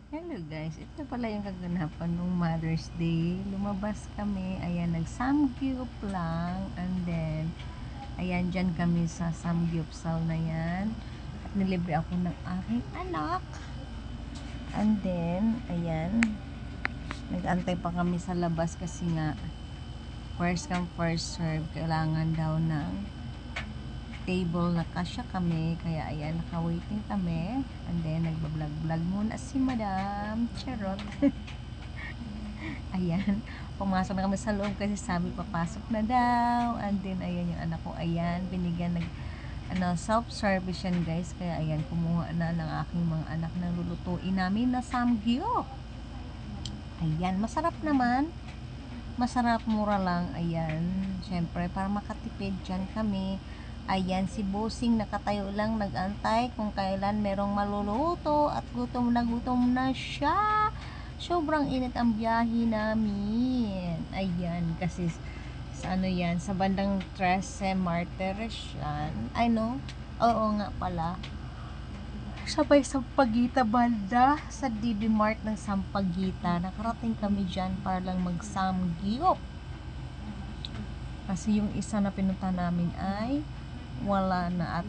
Hello guys, ito pala yung kaganapan ng Mother's Day. Lumabas kami, ayan, nag-samgyup lang. And then, ayan, dyan kami sa samgyupsal na yan. At nilibre ako ng aking anak. And then, ayan, nag-antay pa kami sa labas kasi nga, first come first serve, kailangan daw ng table na kasya kami, kaya ayan, naka-waiting kami. And then nagba-vlog muna si Madam Charot. Ayan, pumasok na kami sa loob kasi sabi papasok na daw. And then ayan yung anak ko, ayan, binigyan self-service yan guys, kaya ayan, kumuha na ng aking mga anak ng lulutuin namin na samgyo. Ayan, masarap naman, masarap, mura lang. Ayan, syempre para makatipid dyan kami. Ayan, si Bossing nakatayo lang, nag-antay kung kailan merong maluluto at gutom na siya. Sobrang init ang biyahe namin. Ayan, kasi sa ano yan, sa bandang Trece Martires yan. I know, oo nga pala. Sabay Sampaguita banda, sa DB Mart ng Sampaguita. Nakarating kami dyan para lang mag-samgyup. Kasi yung isa na pinunta namin ay wala na at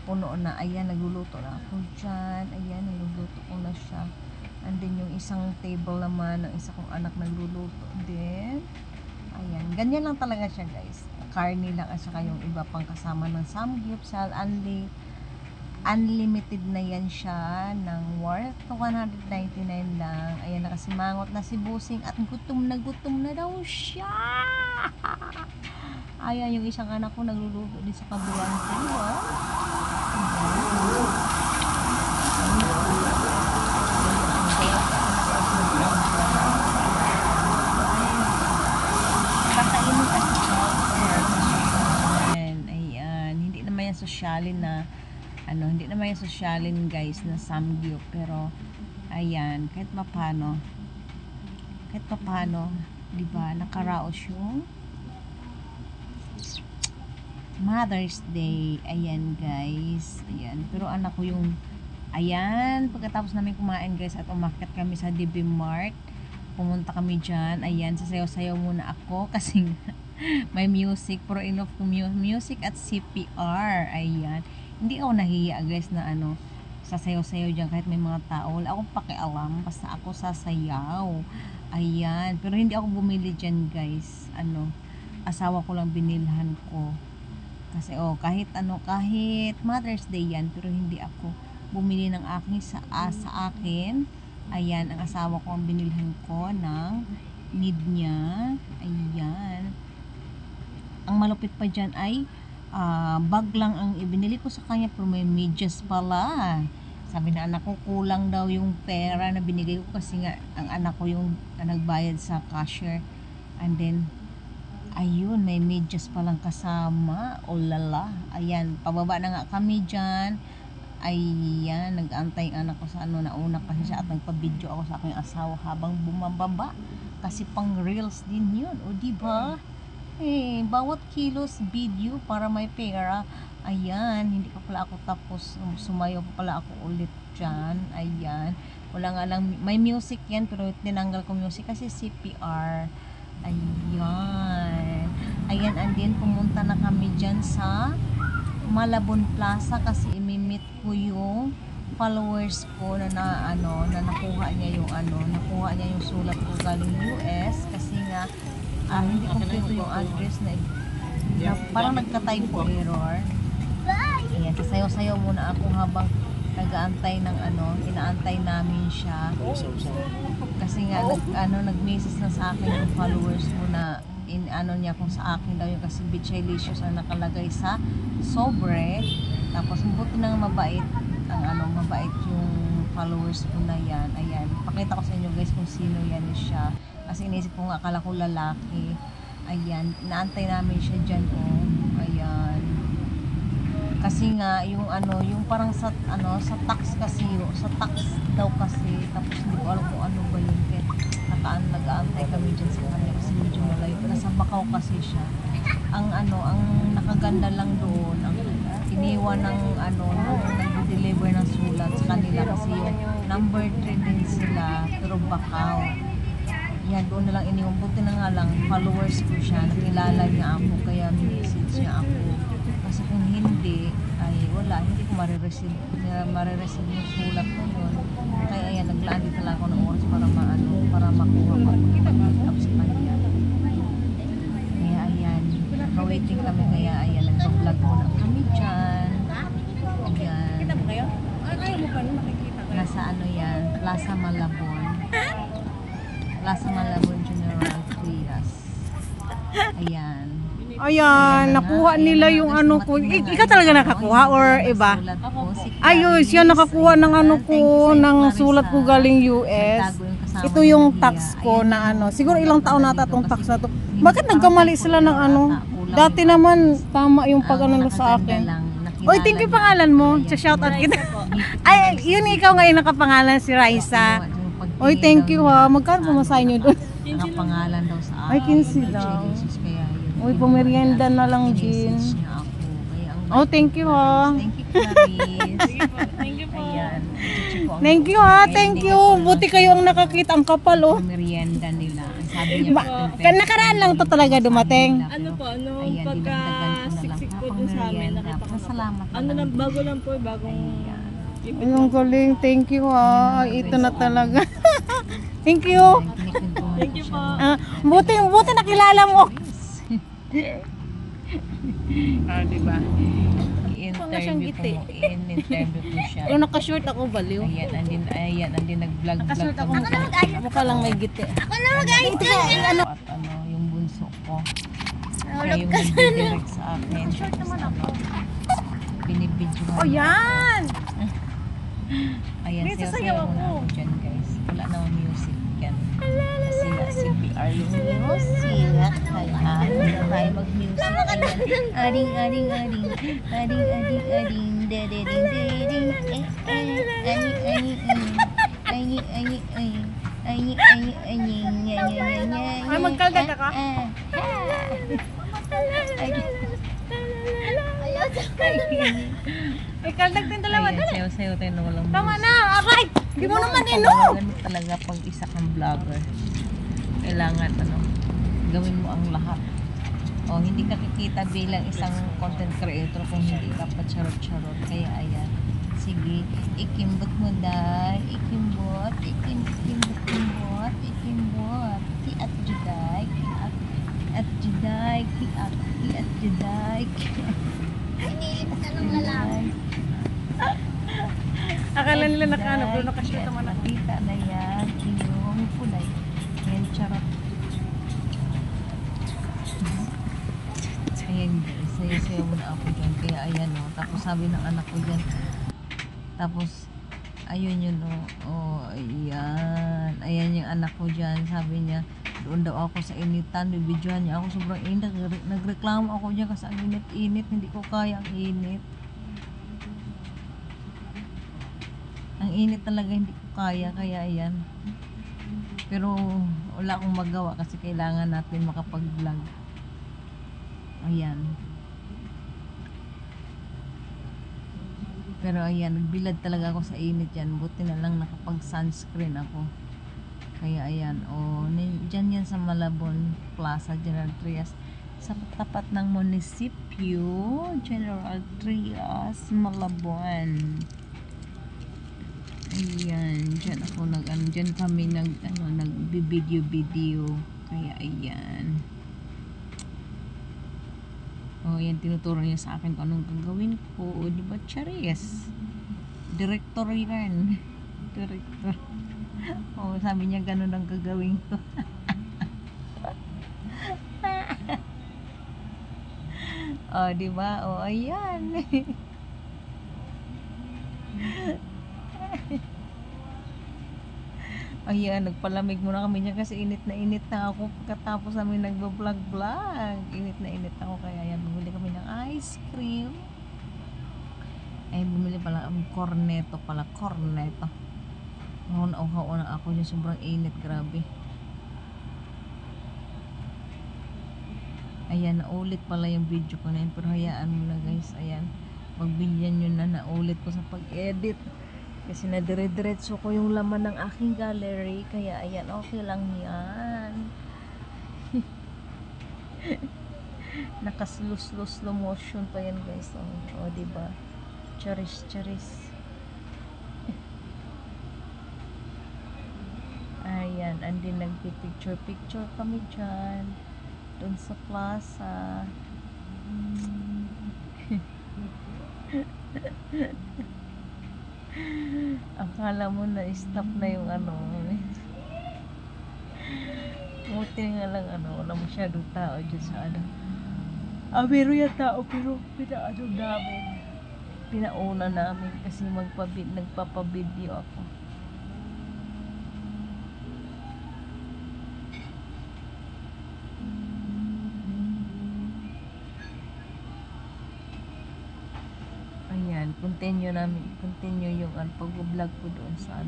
puno na. Ayan, nagluluto na ako dyan. Ayan, nagluluto ko na siya. And then yung isang table naman ng isa kong anak nagluluto din. Ayan, ganyan lang talaga siya guys. Carne lang at saka yung iba pang kasama ng samgyupsal. Unlimited na yan siya ng worth 199 lang. Ayan, nakasimangot na si Busing at gutom na daw siya. Ayan, yung isang anak ko nagluluto din sa kabilang table. Kakainin kasi siya. Ayan, hindi naman yan sosyalin na hindi naman yung sosyalin guys na samgyup, pero ayan, kahit papano, di ba, nakaraos yung Mother's Day. Ayan guys, ayan, pero anak ko yung, ayan, pagkatapos namin kumain guys at umakyat kami sa DB Mart, pumunta kami dyan. Ayan, sasayaw-sayaw muna ako kasi may music, pro enough to music at CPR. Ayan, hindi ako nahiya guys na sasayaw-sayaw dyan kahit may mga tao. Wala akong pakialam, basta ako sasayaw. Ayan, pero hindi ako bumili dyan guys. Asawa ko lang binilhan ko. Kasi kahit Mother's Day yan, pero hindi ako bumili ng aking sa akin. Ayan, ang asawa ko ang binilhan ko ng need niya. Ayan. Ang malupit pa dyan ay bag lang ang ibinili ko sa kanya, pero may medyas pala. Sabi na anak ko, kulang daw yung pera na binigay ko kasi nga ang anak ko yung nagbayad sa cashier. And then ayun, may medyas palang kasama. O lala. Ayan, pababa na nga kami dyan. Ayan, nag-antay ang anak ko sa nauna kasi siya at nagpa-video ako sa aking asawa habang bumababa. Kasi pang reels din yun, o diba? Bawat kilos video para may pera. Ayan, hindi pa pala ako tapos, sumayaw pa pala ako ulit dyan. Ayan, wala nga lang, may music yan pero tinanggal ko music kasi CPR. Ayan, and then pumunta na kami dyan sa Malabon Plaza kasi imimit ko yung followers ko na nakuha niya yung sulat ko galing US kasi nga hindi kompleto yung address na parang nagka-typo error. Ayan, sasayaw-sayaw muna ako habang nag-aantay ng inaantay namin siya. Kasi nga nag-message na sa akin yung followers ko na niya kung sa akin daw yung kasi Bitchalicious ang nakalagay sa sobre. Tapos mabuti nang mabait mabait yung followers ko na yan. Ayan, pakita ko sa inyo guys kung sino yan siya. Kasi inisip ko nga, akala ko lalaki. Ayan, inaantay namin siya dyan. Ayan. Kasi nga yung yung parang sa tax kasi, sa tax daw kasi. Tapos hindi ko alam kung ano ba yun. Kaya nag-aantay kami dyan sa kanya kasi medyo malayo. Nasa Bacau kasi siya. Ang nakaganda lang doon, ang iniwan ng nag-deliver ng sulat. sulat sa kanila kasi yung number 3 din sila pero bakaw. Yan, doon na lang iniwan. Buti na nga lang, followers ko siya, nakilala niya ako, kaya message niya ako. Kasi kung hindi, ay wala, hindi ko marireceive yung sulat ko yun. Kaya ayan, naglaan din talaga ako ng oras para makuha ko up sa kanya. Kaya ayan, waiting kami, kaya ayan, nag-vlog muna kami dyan. Ayan. Kita mo kayo? Ay, mo pa makikita kayo. Nasa ano yan, Plaza Malabon. Plaza Malabon General Trias. Ayan. Ayan, nakuha nila yung ano ko. Ikaw talaga nakakuha or iba? Ayos, yan nakakuha ng ano ko, ng sulat ko galing US. Ito yung tax ko na ano. Siguro ilang taon nata itong tax na to. Bakit nagkamali sila ng ano? Dati naman, tama yung pag-ano sa akin. Oy, thank you pangalan mo. Shout out kita. Ay, yun ikaw ngayon nakapangalan si Raisa. Oy, thank you ha. Magkano pumasahin nyo doon? Nakapangalan daw sa akin. Ay, 15 daw. Uy, pumerienda na lang din. Oh, thank you ha. Thank you, Clarice. Thank you po. Ayan. Thank you ha, thank you. Buti kayo ang nakakita, ang kapal oh. Merienda nila. Ang sabi niya, Nakaraan lang to talaga dumating. Ano po, pagka siksik po dun sa amin, nakita ko Salamat. ano lang, bago lang po, bagong Ay, ang galing. Thank you ha. Ay, ito na talaga. Thank you. Thank you po. Buti nakilala mo. Diba? I-interview ko mo. In-interview ko siya. Pero naka-short ako, baliw. Ayan, andin nag-vlog Naka-short ako. kami. Mukha lang may giti. Ako na mag-ayos ka! At ano, yung bunso ko. Kaya yung nag-direct sa akin. Short naman ako. Binibidyo. Oh, yan! Ayan, May sasayaw sayaw ako. muna ako dyan, guys. Wala naman music yan. Kasi nga, CPR yung music. Kaya, tayo mag-music. Ayan. Aring. Dadading. Ay, magkaldag ka? May kaldag din dalawa. Ayan, sayaw-sayaw tayo na walang Tama music. na, aray! Di mo naman inom! Ganun talaga pag isa kang vlogger. Kailangan gawin mo ang lahat. O, hindi ka kikita bilang isang content creator kung hindi ka pa charot-charot. Kaya ayan. Sige, ikimbot mo dahil. Ikimbot. Kiat juday. Kiat juday. Akala nila nakaano, pero nakashoot naman ako. Nakita na yan. Yung kulay. Yan, charot. Ayan guys, sayo-sayo muna ako dyan. Kaya ayan o. Tapos sabi ng anak ko dyan. Tapos, ayun yun o. Oh, ayan. Ayan yung anak ko dyan. Sabi niya, doon daw ako sa initan. Bibidyohan niya ako. Sobrang init. Nagreklamo ako dyan kasi ang init-init. Hindi ko kaya ang init. Ang init talaga, hindi ko kaya. Kaya ayan. Pero wala akong magawa kasi kailangan natin makapag-vlog. Ayan. Pero ayan, nagbilad talaga ako sa init yan. Buti na lang nakapag-sunscreen ako. Kaya ayan, dyan yan sa Malabon Plaza, General Trias. Sa tapat ng munisipyo, General Trias, Malabon. Ayan, dyan ako dyan kami nag-video. Kaya ayan. Yan, tinuturo niya sa akin kung anong gagawin ko. O, diba, Charis? Director yan. Director. Sabi niya ganun ang gagawin ko. Diba? Ayan. Ayan, nagpalamig muna kami niya kasi init na ako pagkatapos namin nagbablog-vlog. Init ako kaya ayan, bumili kami ng ice cream. Ay, bumili pala ang cornetto. Nauhaw na ako niya, sobrang init, grabe. Ayan, naulit pala yung video ko na yun, pero hayaan mo na guys, ayan. Magbigyan nyo na naulit ko sa pag-edit. Kasi nadire-diretso ko yung laman ng aking gallery. Kaya ayan, okay lang yan. Slow motion pa yan guys. Oh, diba? Charis, charis. Ayan, and then nagpipicture-picture kami dyan. Doon sa plaza. Akala mo na stop na yung ano. Buti nga lang wala masyadong tao dyan sa ano. Meron yung tao pero pinaano namin. Pinauna namin kasi nagpapabideo ako. Ayan, continue yung pag-vlog ko doon sa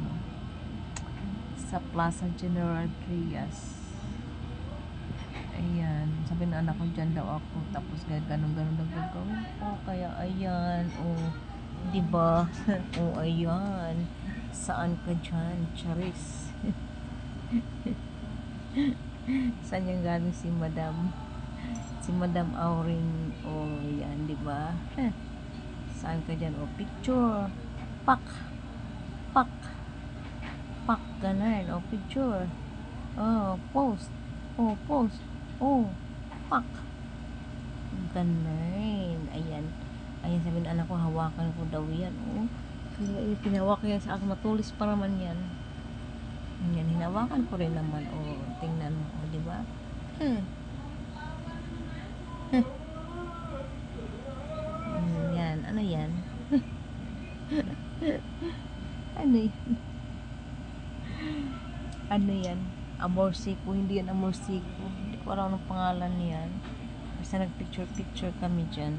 sa Plaza General Trias. Ayan, sabi ng anak ko dyan daw ako, tapos ganun na gagawin ko, kaya ayan, diba? Ayan, saan ka dyan, Charis? Saan yung galing si Madam Auring, ayan, diba? Saan ka dyan? Picture. Pak. Pak. Pak. Ganun. Picture. Post. Post. Pak. Ganun. Ayan. Ayan, sabi ng anak ko, hawakan ko daw yan. Kaya pinawak yan sa akin. Matulis pa naman yan. Yan, hinawakan ko rin naman. Tingnan mo. Diba? Yan. Ano yan? Ano yan? Ano yan? Amorsiko. Hindi yan amorsiko. Hindi ko alam anong pangalan niyan. Basta nagpicture kami dyan.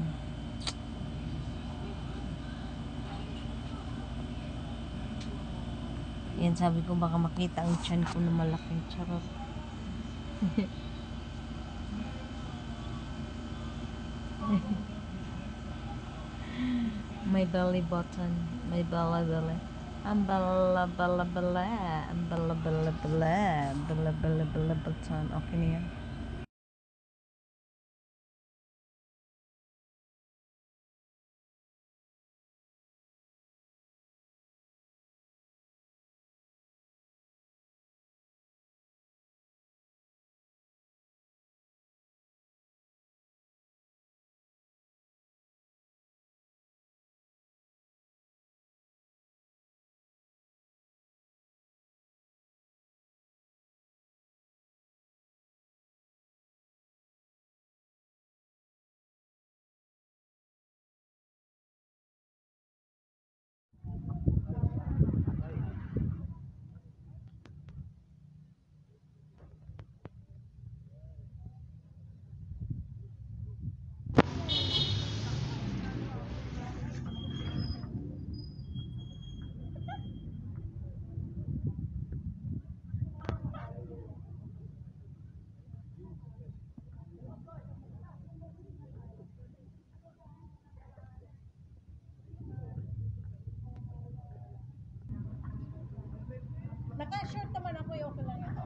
Yan, sabi ko baka makita ang tiyan ko na malaking charot. My belly button. My belly. Ang bala button. Okay na yan. Naka-short naman ako, okay lang ito.